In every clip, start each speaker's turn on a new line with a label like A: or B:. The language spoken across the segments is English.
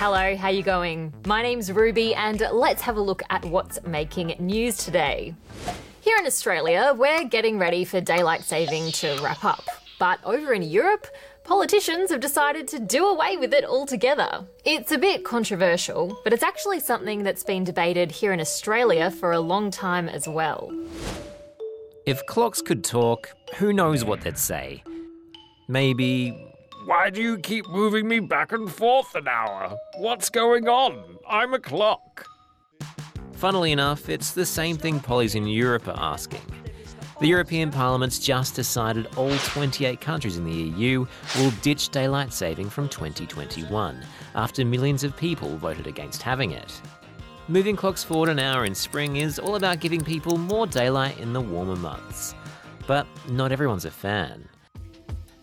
A: Hello, how you going? My name's Ruby and let's have a look at what's making news today. Here in Australia, we're getting ready for daylight saving to wrap up. But over in Europe, politicians have decided to do away with it altogether. It's a bit controversial, but it's actually something that's been debated here in Australia for a long time as well.
B: If clocks could talk, who knows what they'd say? Maybe,
C: "Why do you keep moving me back and forth an hour? What's going on? I'm a clock."
B: funnily enough, it's the same thing pollies in Europe are asking. The European Parliament's just decided all 28 countries in the EU will ditch daylight saving from 2021, after millions of people voted against having it. Moving clocks forward an hour in spring is all about giving people more daylight in the warmer months. But not everyone's a fan.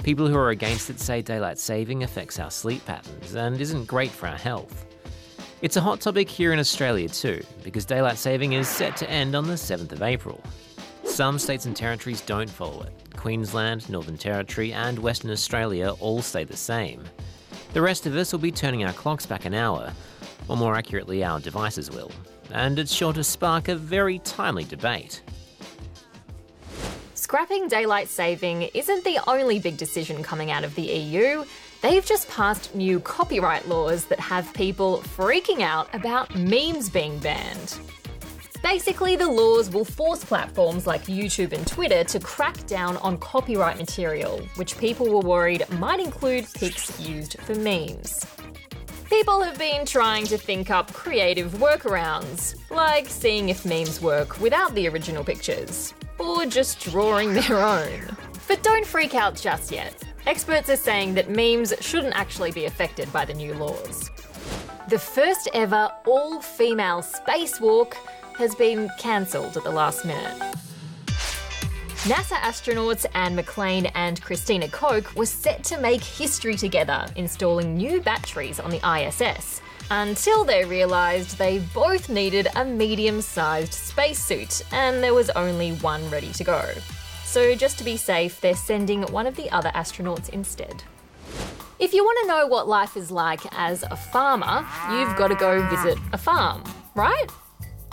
B: People who are against it say daylight saving affects our sleep patterns and isn't great for our health. It's a hot topic here in Australia too, because daylight saving is set to end on the 7th of April. Some states and territories don't follow it. Queensland, Northern Territory and Western Australia all stay the same. The rest of us will be turning our clocks back an hour, or more accurately our devices will, and it's sure to spark a very timely debate.
A: Scrapping daylight saving isn't the only big decision coming out of the EU. They've just passed new copyright laws that have people freaking out about memes being banned. Basically, the laws will force platforms like YouTube and Twitter to crack down on copyright material, which people were worried might include pics used for memes. People have been trying to think up creative workarounds, like seeing if memes work without the original pictures, or just drawing their own. But don't freak out just yet. Experts are saying that memes shouldn't actually be affected by the new laws. The first ever all-female spacewalk has been cancelled at the last minute. NASA astronauts Anne McClain and Christina Koch were set to make history together, installing new batteries on the ISS, until they realised they both needed a medium-sized spacesuit, and there was only one ready to go. So just to be safe, they're sending one of the other astronauts instead. If you want to know what life is like as a farmer, you've got to go visit a farm, right?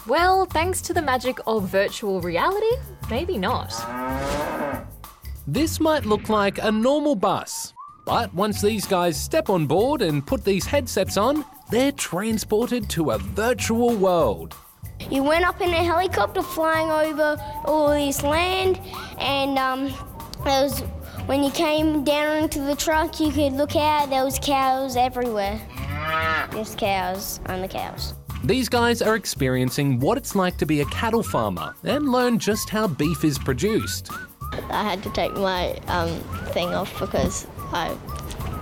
A: Well, thanks to the magic of virtual reality, maybe not.
D: This might look like a normal bus, but once these guys step on board and put these headsets on, they're transported to a virtual world.
E: You went up in a helicopter flying over all this land, and when you came down into the truck, you could look out, there was cows everywhere. There's cows on the cows.
D: These guys are experiencing what it's like to be a cattle farmer and learn just how beef is produced.
F: I had to take my thing off because I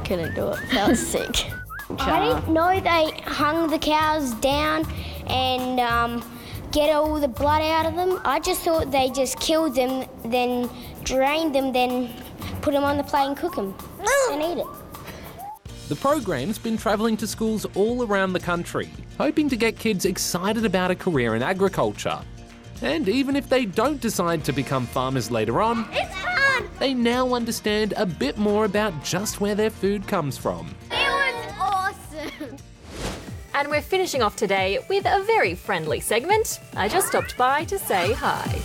F: couldn't do it. I was sick.
E: I didn't know they hung the cows down and get all the blood out of them. I just thought they just killed them, then drained them, then put them on the plate and cook them and eat it.
D: The program's been travelling to schools all around the country, hoping to get kids excited about a career in agriculture. And even if they don't decide to become farmers later on,
E: It's fun!
D: they now understand a bit more about just where their food comes from.
E: It was awesome!
A: And we're finishing off today with a very friendly segment. I just stopped by to say hi.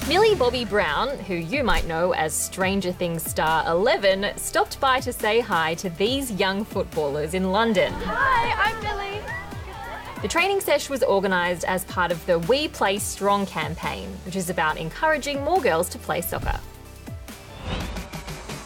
A: Millie Bobby Brown, who you might know as Stranger Things star Eleven, stopped by to say hi to these young footballers in London.
G: Hi, I'm Millie.
A: The training sesh was organised as part of the We Play Strong campaign, which is about encouraging more girls to play soccer.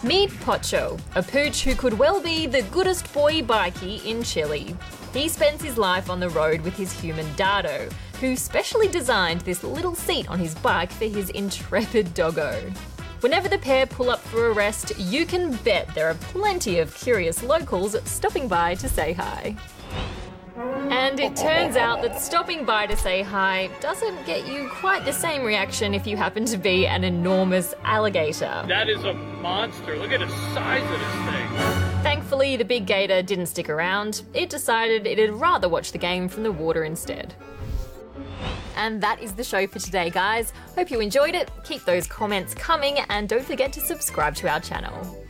A: Meet Pocho, a pooch who could well be the goodest boy bikie in Chile. He spends his life on the road with his human Dardo, who specially designed this little seat on his bike for his intrepid doggo. Whenever the pair pull up for a rest, you can bet there are plenty of curious locals stopping by to say hi. And it turns out that stopping by to say hi doesn't get you quite the same reaction if you happen to be an enormous alligator.
C: That is a monster. Look at the size of this thing.
A: Thankfully, the big gator didn't stick around. It decided it'd rather watch the game from the water instead. And that is the show for today, guys. Hope you enjoyed it. Keep those comments coming and don't forget to subscribe to our channel.